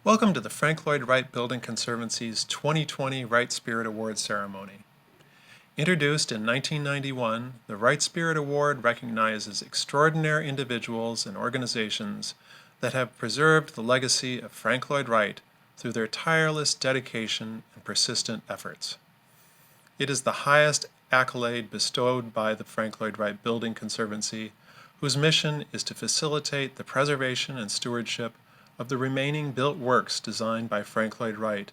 Welcome to the Frank Lloyd Wright Building Conservancy's 2020 Wright Spirit Award ceremony. Introduced in 1991, the Wright Spirit Award recognizes extraordinary individuals and organizations that have preserved the legacy of Frank Lloyd Wright through their tireless dedication and persistent efforts. It is the highest accolade bestowed by the Frank Lloyd Wright Building Conservancy, whose mission is to facilitate the preservation and stewardship of the remaining built works designed by Frank Lloyd Wright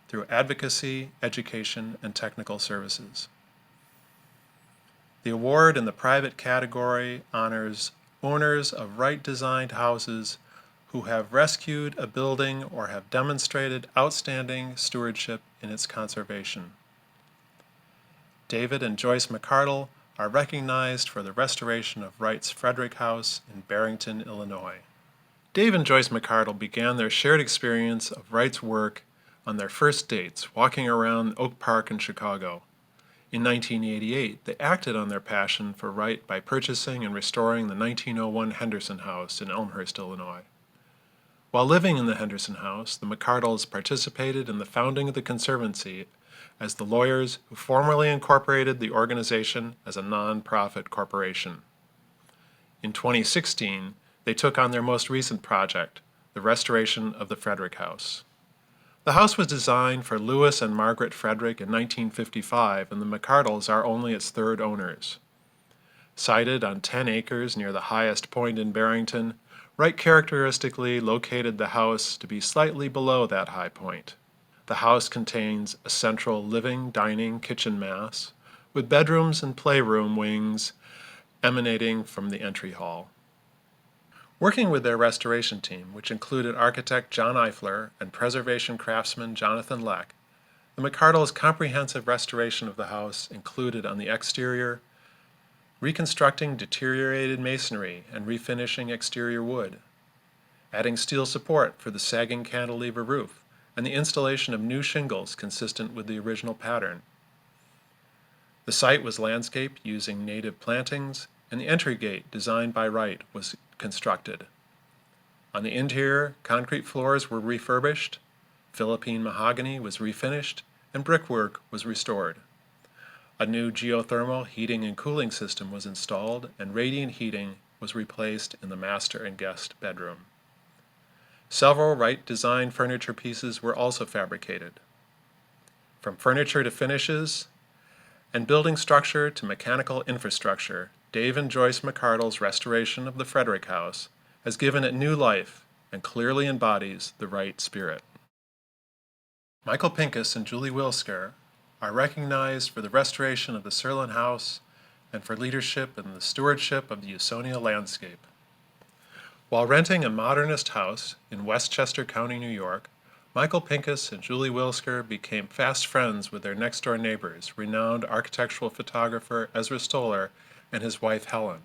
through advocacy, education, and technical services. The award in the private category honors owners of Wright-designed houses who have rescued a building or have demonstrated outstanding stewardship in its conservation. David and Joyce McCardle are recognized for the restoration of Wright's Frederick House in Barrington, Illinois. Dave and Joyce McCardle began their shared experience of Wright's work on their first dates, walking around Oak Park in Chicago. In 1988, they acted on their passion for Wright by purchasing and restoring the 1901 Henderson House in Elmhurst, Illinois. While living in the Henderson House, the McCardles participated in the founding of the Conservancy as the lawyers who formally incorporated the organization as a non-profit corporation. In 2016, they took on their most recent project, the restoration of the Frederick House. The house was designed for Louis and Margaret Frederick in 1955, and the McCardles are only its third owners. Sited on 10 acres near the highest point in Barrington, Wright characteristically located the house to be slightly below that high point. The house contains a central living, dining, kitchen mass, with bedrooms and playroom wings emanating from the entry hall. Working with their restoration team, which included architect John Eifler and preservation craftsman Jonathan Leck, the McCardles' comprehensive restoration of the house included on the exterior, reconstructing deteriorated masonry and refinishing exterior wood, adding steel support for the sagging cantilever roof, and the installation of new shingles consistent with the original pattern. The site was landscaped using native plantings, and the entry gate, designed by Wright, was constructed. On the interior, concrete floors were refurbished, Philippine mahogany was refinished, and brickwork was restored. A new geothermal heating and cooling system was installed, and radiant heating was replaced in the master and guest bedroom. Several Wright-designed furniture pieces were also fabricated. From furniture to finishes, and building structure to mechanical infrastructure, Dave and Joyce McCardle's restoration of the Frederick House has given it new life and clearly embodies the Wright spirit. Michael PINKUS and Julie WILSKER are recognized for the restoration of the Sirlin House and for leadership in the stewardship of the Usonia landscape. While renting a modernist house in Westchester County, New York, Michael PINKUS and Julie WILSKER became fast friends with their next-door neighbors, renowned architectural photographer Ezra Stoller and his wife Helen.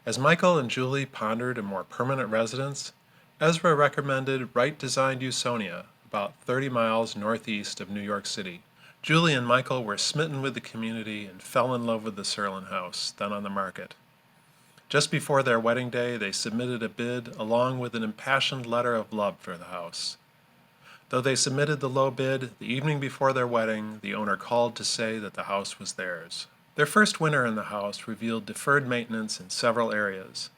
As Michael and Julie pondered a more permanent residence, Ezra recommended Wright-designed Usonia, about 30 miles northeast of New York City. Julie and Michael were smitten with the community and fell in love with the Sirlin House, then on the market. Just before their wedding day, they submitted a bid along with an impassioned letter of love for the house. Though they submitted the low bid, the evening before their wedding, the owner called to say that the house was theirs. Their first winter in the house revealed deferred maintenance in several areas.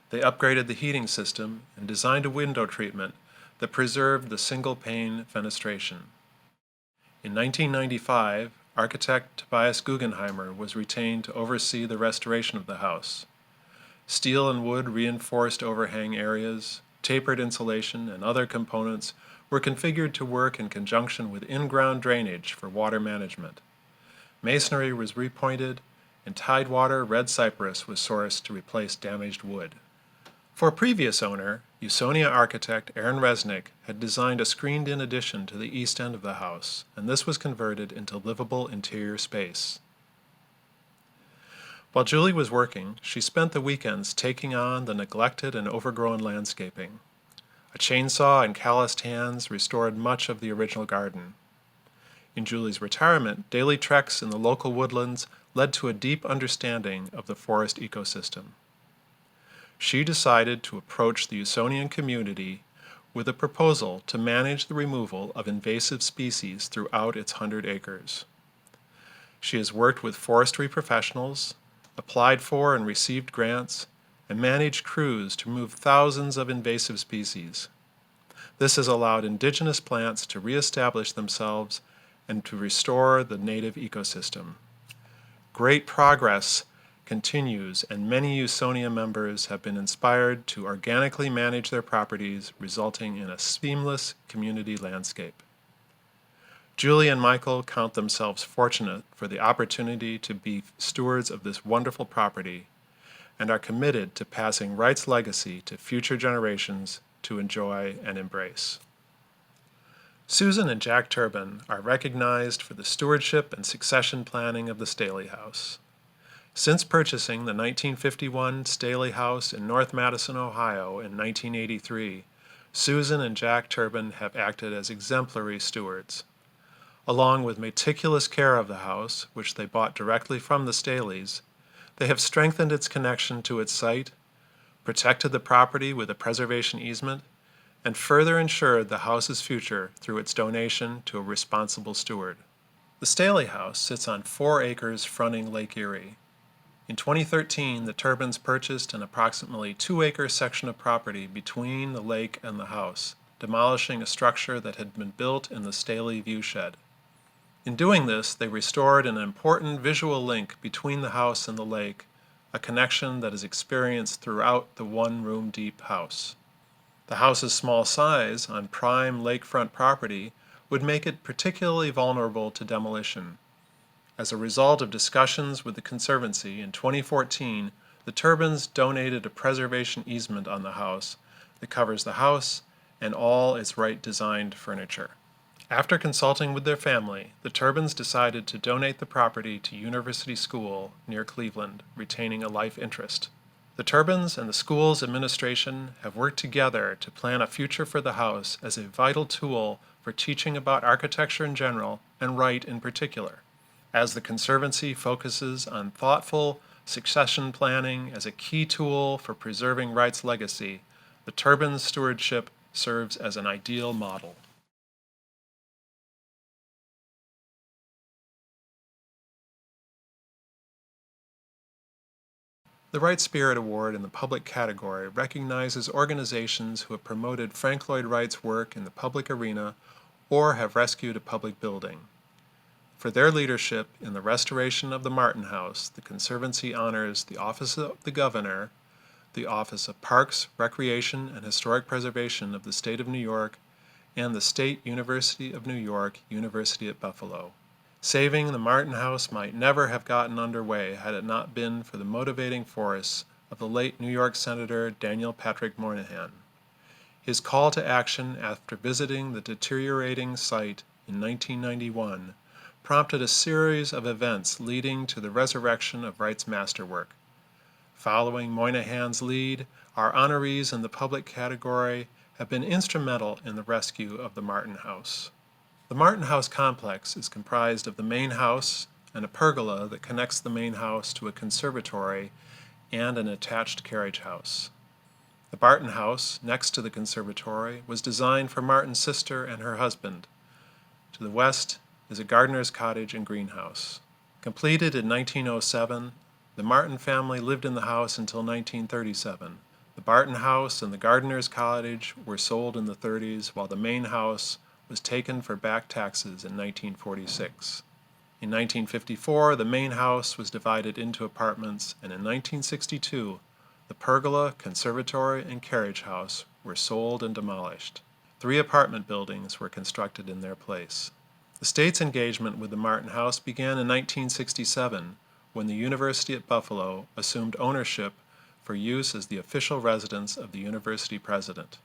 They upgraded the heating system and designed a window treatment that preserved the single-pane fenestration. In 1995, architect Tobias Guggenheimer was retained to oversee the restoration of the house. Steel and wood reinforced overhang areas, tapered insulation, and other components were configured to work in conjunction with in-ground drainage for water management. Masonry was repointed, and Tidewater red cypress was sourced to replace damaged wood. For a previous owner, Usonia architect Aaron Resnick had designed a screened-in addition to the east end of the house, and this was converted into livable interior space. While Julie was working, she spent the weekends taking on the neglected and overgrown landscaping. A chainsaw and calloused hands restored much of the original garden. In Julie's retirement, daily treks in the local woodlands led to a deep understanding of the forest ecosystem. She decided to approach the Usonian community with a proposal to manage the removal of invasive species throughout its 100 acres. She has worked with forestry professionals, applied for and received grants, and managed crews to remove thousands of invasive species. This has allowed indigenous plants to reestablish themselves and to restore the native ecosystem. Great progress continues, and many Usonia members have been inspired to organically manage their properties, resulting in a seamless community landscape. Julie and Michael count themselves fortunate for the opportunity to be stewards of this wonderful property and are committed to passing Wright's legacy to future generations to enjoy and embrace. Susan and Jack Turben are recognized for the stewardship and succession planning of the Staley House. Since purchasing the 1951 Staley House in North Madison, Ohio in 1983, Susan and Jack Turben have acted as exemplary stewards. Along with meticulous care of the house, which they bought directly from the Staleys, they have strengthened its connection to its site, protected the property with a preservation easement, and further ensured the house's future through its donation to a responsible steward. The Staley House sits on 4 acres fronting Lake Erie. In 2013, the Turbens purchased an approximately 2-acre section of property between the lake and the house, demolishing a structure that had been built in the Staley viewshed. In doing this, they restored an important visual link between the house and the lake, a connection that is experienced throughout the one-room-deep house. The house's small size on prime lakefront property would make it particularly vulnerable to demolition. As a result of discussions with the Conservancy in 2014, the Turbens donated a preservation easement on the house that covers the house and all its Wright-designed furniture. After consulting with their family, the Turbens decided to donate the property to University School near Cleveland, retaining a life interest. The Turbens and the school's administration have worked together to plan a future for the house as a vital tool for teaching about architecture in general and Wright in particular. As the Conservancy focuses on thoughtful succession planning as a key tool for preserving Wright's legacy, the Turbens' stewardship serves as an ideal model. The Wright Spirit Award in the public category recognizes organizations who have promoted Frank Lloyd Wright's work in the public arena or have rescued a public building. For their leadership in the restoration of the Martin House, the Conservancy honors the Office of the Governor, the Office of Parks, Recreation, and Historic Preservation of the State of New York, and the State University of New York, University at Buffalo. Saving the Martin House might never have gotten underway had it not been for the motivating force of the late New York Senator Daniel Patrick Moynihan. His call to action after visiting the deteriorating site in 1991 prompted a series of events leading to the resurrection of Wright's masterwork. Following Moynihan's lead, our honorees in the public category have been instrumental in the rescue of the Martin House. The Martin House complex is comprised of the main house and a pergola that connects the main house to a conservatory and an attached carriage house. The Barton House, next to the conservatory, was designed for Martin's sister and her husband. To the west is a gardener's cottage and greenhouse. Completed in 1907, the Martin family lived in the house until 1937. The Barton House and the gardener's cottage were sold in the 30s, while the main house was taken for back taxes in 1946. In 1954, the main house was divided into apartments, and in 1962, the pergola, conservatory, and carriage house were sold and demolished. 3 apartment buildings were constructed in their place. The state's engagement with the Martin House began in 1967, when the University at Buffalo assumed ownership for use as the official residence of the university president.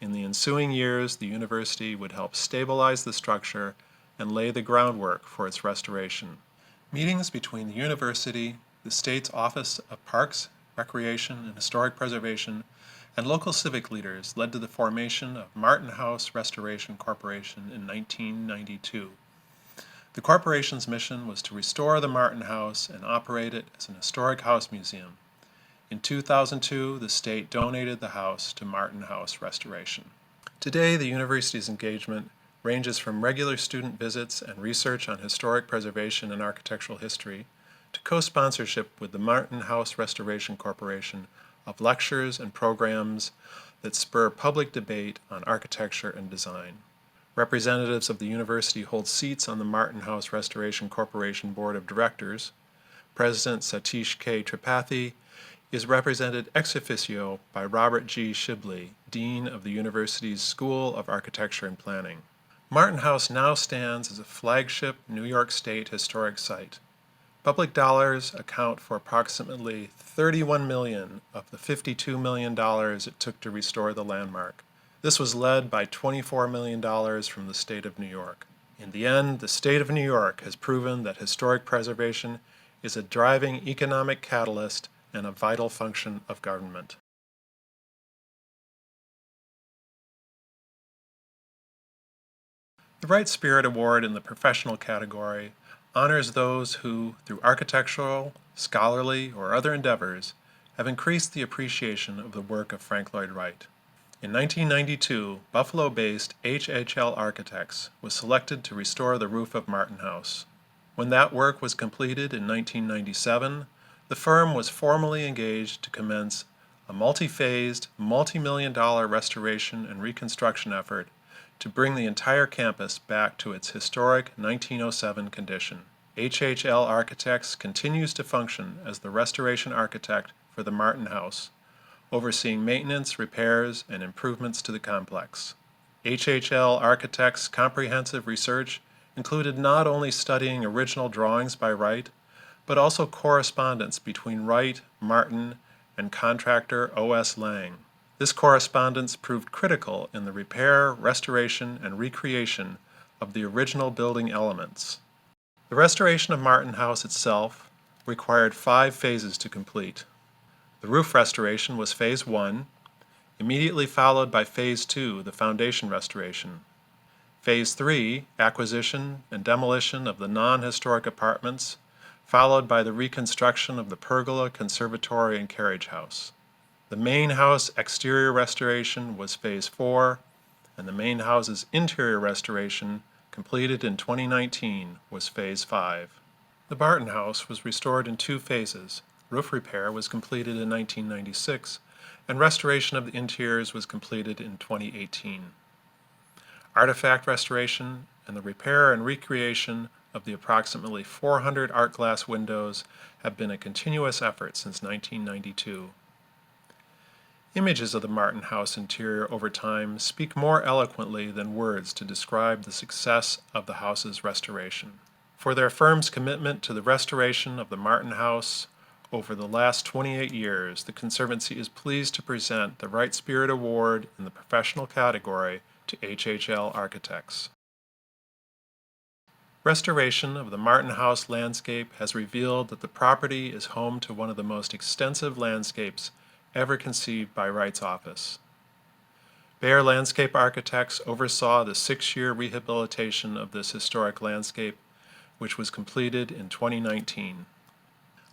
In the ensuing years, the university would help stabilize the structure and lay the groundwork for its restoration. Meetings between the university, the state's Office of Parks, Recreation, and Historic Preservation, and local civic leaders led to the formation of Martin House Restoration Corporation in 1992. The corporation's mission was to restore the Martin House and operate it as an historic house museum. In 2002, the state donated the house to Martin House Restoration. Today, the university's engagement ranges from regular student visits and research on historic preservation and architectural history to co-sponsorship with the Martin House Restoration Corporation of lectures and programs that spur public debate on architecture and design. Representatives of the university hold seats on the Martin House Restoration Corporation Board of Directors. President Satish K. Tripathi is represented ex officio by Robert G. Shibley, Dean of the university's School of Architecture and Planning. Martin House now stands as a flagship New York State historic site. Public dollars account for approximately $31 million of the $52 million it took to restore the landmark. This was led by $24 million from the state of New York. In the end, the state of New York has proven that historic preservation is a driving economic catalyst and a vital function of government. The Wright Spirit Award in the professional category honors those who, through architectural, scholarly, or other endeavors, have increased the appreciation of the work of Frank Lloyd Wright. In 1992, Buffalo-based HHL Architects was selected to restore the roof of Martin House. When that work was completed in 1997, the firm was formally engaged to commence a multi-phased, multi-million-dollar restoration and reconstruction effort to bring the entire campus back to its historic 1907 condition. HHL Architects continues to function as the restoration architect for the Martin House, overseeing maintenance, repairs, and improvements to the complex. HHL Architects' comprehensive research included not only studying original drawings by Wright, but also correspondence between Wright, Martin, and contractor O.S. Lang. This correspondence proved critical in the repair, restoration, and recreation of the original building elements. The restoration of Martin House itself required 5 phases to complete. The roof restoration was Phase 1, immediately followed by Phase 2, the foundation restoration. Phase 3, acquisition and demolition of the non-historic apartments, followed by the reconstruction of the pergola, conservatory, and carriage house. The main house exterior restoration was Phase 4, and the main house's interior restoration, completed in 2019, was Phase 5. The Martin House was restored in 2 phases. Roof repair was completed in 1996, and restoration of the interiors was completed in 2018. Artifact restoration and the repair and recreation of the approximately 400 art glass windows have been a continuous effort since 1992. Images of the Martin House interior over time speak more eloquently than words to describe the success of the house's restoration. For their firm's commitment to the restoration of the Martin House over the last 28 years, the Conservancy is pleased to present the Wright Spirit Award in the professional category to HHL Architects. Restoration of the Martin House landscape has revealed that the property is home to one of the most extensive landscapes ever conceived by Wright's office. Bayer Landscape Architects oversaw the 6-year rehabilitation of this historic landscape, which was completed in 2019.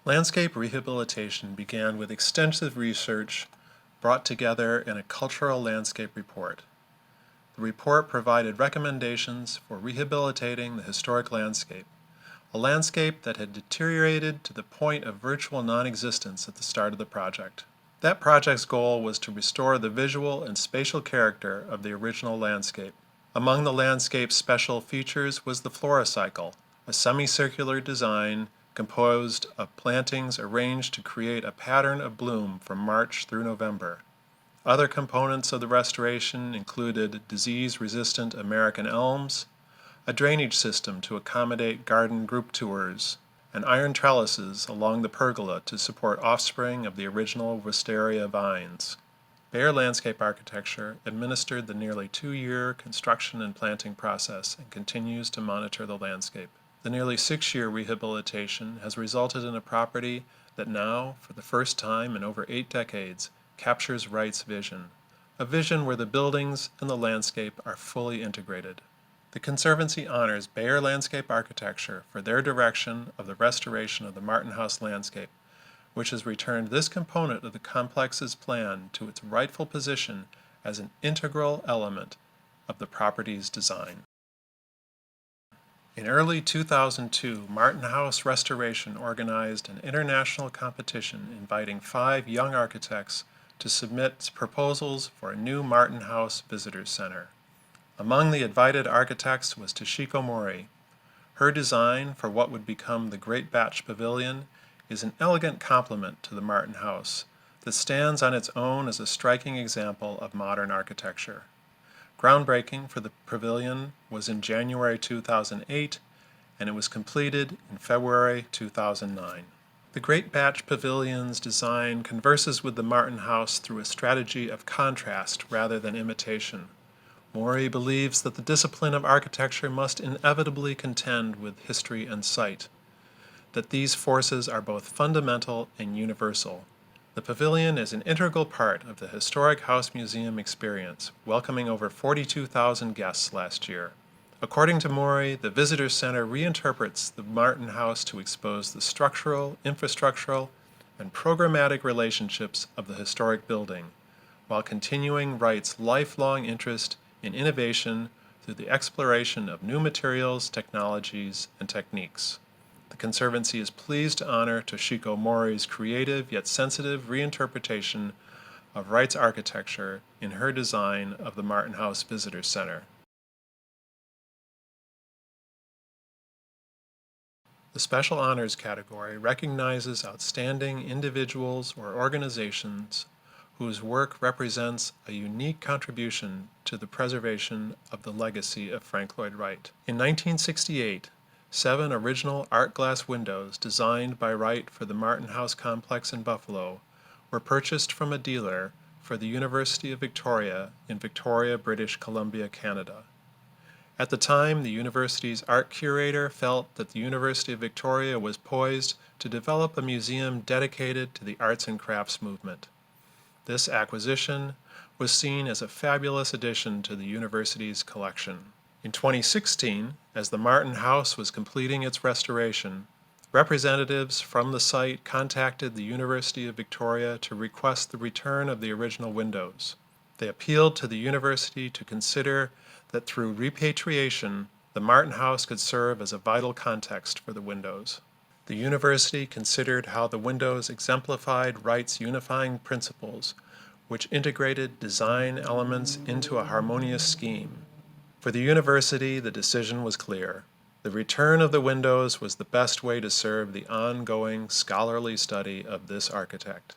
Landscape rehabilitation began with extensive research brought together in a cultural landscape report. The report provided recommendations for rehabilitating the historic landscape, a landscape that had deteriorated to the point of virtual non-existence at the start of the project. That project's goal was to restore the visual and spatial character of the original landscape. Among the landscape's special features was the floricycle, a semicircular design composed of plantings arranged to create a pattern of bloom from March through November. Other components of the restoration included disease-resistant American elms, a drainage system to accommodate garden group tours, and iron trellises along the pergola to support offspring of the original wisteria vines. Bayer Landscape Architecture administered the nearly 2-year construction and planting process and continues to monitor the landscape. The nearly 6-year rehabilitation has resulted in a property that now, for the first time in over 8 decades, captures Wright's vision, a vision where the buildings and the landscape are fully integrated. The Conservancy honors Bayer Landscape Architecture for their direction of the restoration of the Martin House landscape, which has returned this component of the complex's plan to its rightful position as an integral element of the property's design. In early 2002, Martin House Restoration organized an international competition inviting 5 young architects to submit proposals for a new Martin House Visitors Center. Among the invited architects was Toshiko Mori. Her design for what would become the Great Batch Pavilion is an elegant complement to the Martin House that stands on its own as a striking example of modern architecture. Groundbreaking for the pavilion was in January 2008, and it was completed in February 2009. The Great Batch Pavilion's design converses with the Martin House through a strategy of contrast rather than imitation. Mori believes that the discipline of architecture must inevitably contend with history and site, that these forces are both fundamental and universal. The pavilion is an integral part of the Historic House Museum experience, welcoming over 42,000 guests last year. According to Mori, the Visitors Center reinterprets the Martin House to expose the structural, infrastructural, and programmatic relationships of the historic building, while continuing Wright's lifelong interest in innovation through the exploration of new materials, technologies, and techniques. The Conservancy is pleased to honor Toshiko Mori's creative yet sensitive reinterpretation of Wright's architecture in her design of the Martin House Visitors Center. The Special Honors category recognizes outstanding individuals or organizations whose work represents a unique contribution to the preservation of the legacy of Frank Lloyd Wright. In 1968, 7 original art glass windows designed by Wright for the Martin House complex in Buffalo were purchased from a dealer for the University of Victoria in Victoria, British Columbia, Canada. At the time, the university's art curator felt that the University of Victoria was poised to develop a museum dedicated to the arts and crafts movement. This acquisition was seen as a fabulous addition to the university's collection. In 2016, as the Martin House was completing its restoration, representatives from the site contacted the University of Victoria to request the return of the original windows. They appealed to the university to consider that through repatriation, the Martin House could serve as a vital context for the windows. The university considered how the windows exemplified Wright's unifying principles, which integrated design elements into a harmonious scheme. For the university, the decision was clear. The return of the windows was the best way to serve the ongoing scholarly study of this architect.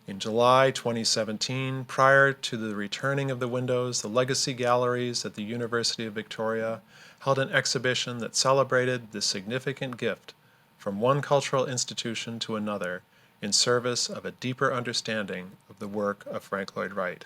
In July 2017, prior to the returning of the windows, the Legacy Galleries at the University of Victoria held an exhibition that celebrated this significant gift from one cultural institution to another in service of a deeper understanding of the work of Frank Lloyd Wright.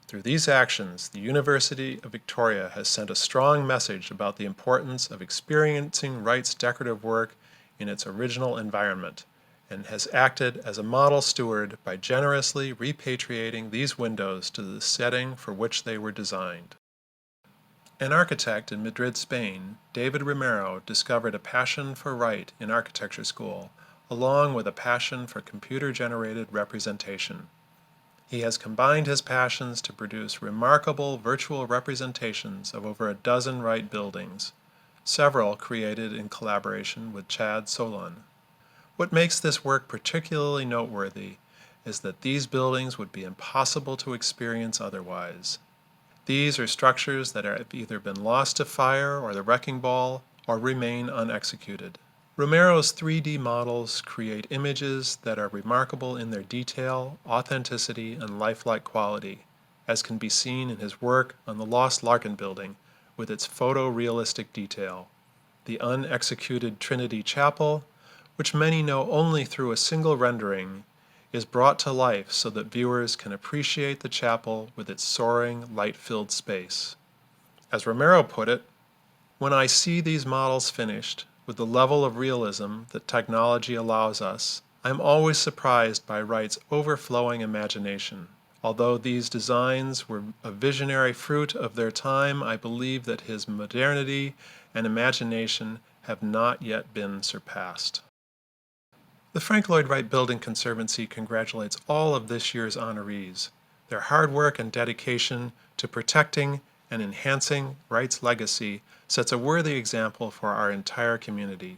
Through these actions, the University of Victoria has sent a strong message about the importance of experiencing Wright's decorative work in its original environment, and has acted as a model steward by generously repatriating these windows to the setting for which they were designed. An architect in Madrid, Spain, David Romero, discovered a passion for Wright in architecture school, along with a passion for computer-generated representation. He has combined his passions to produce remarkable virtual representations of over a dozen Wright buildings, several created in collaboration with Chad Solon. What makes this work particularly noteworthy is that these buildings would be impossible to experience otherwise. These are structures that have either been lost to fire or the wrecking ball, or remain unexecuted. Romero's 3D models create images that are remarkable in their detail, authenticity, and lifelike quality, as can be seen in his work on the Lost Larkin building with its photorealistic detail, the unexecuted Trinity Chapel, which many know only through a single rendering, is brought to life so that viewers can appreciate the chapel with its soaring, light-filled space. As Romero put it, "When I see these models finished, with the level of realism that technology allows us, I am always surprised by Wright's overflowing imagination. Although these designs were a visionary fruit of their time, I believe that his modernity and imagination have not yet been surpassed." The Frank Lloyd Wright Building Conservancy congratulates all of this year's honorees. Their hard work and dedication to protecting and enhancing Wright's legacy sets a worthy example for our entire community,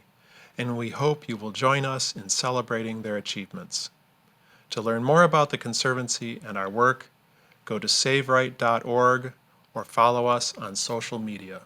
and we hope you will join us in celebrating their achievements. To learn more about the Conservancy and our work, go to savewright.org or follow us on social media.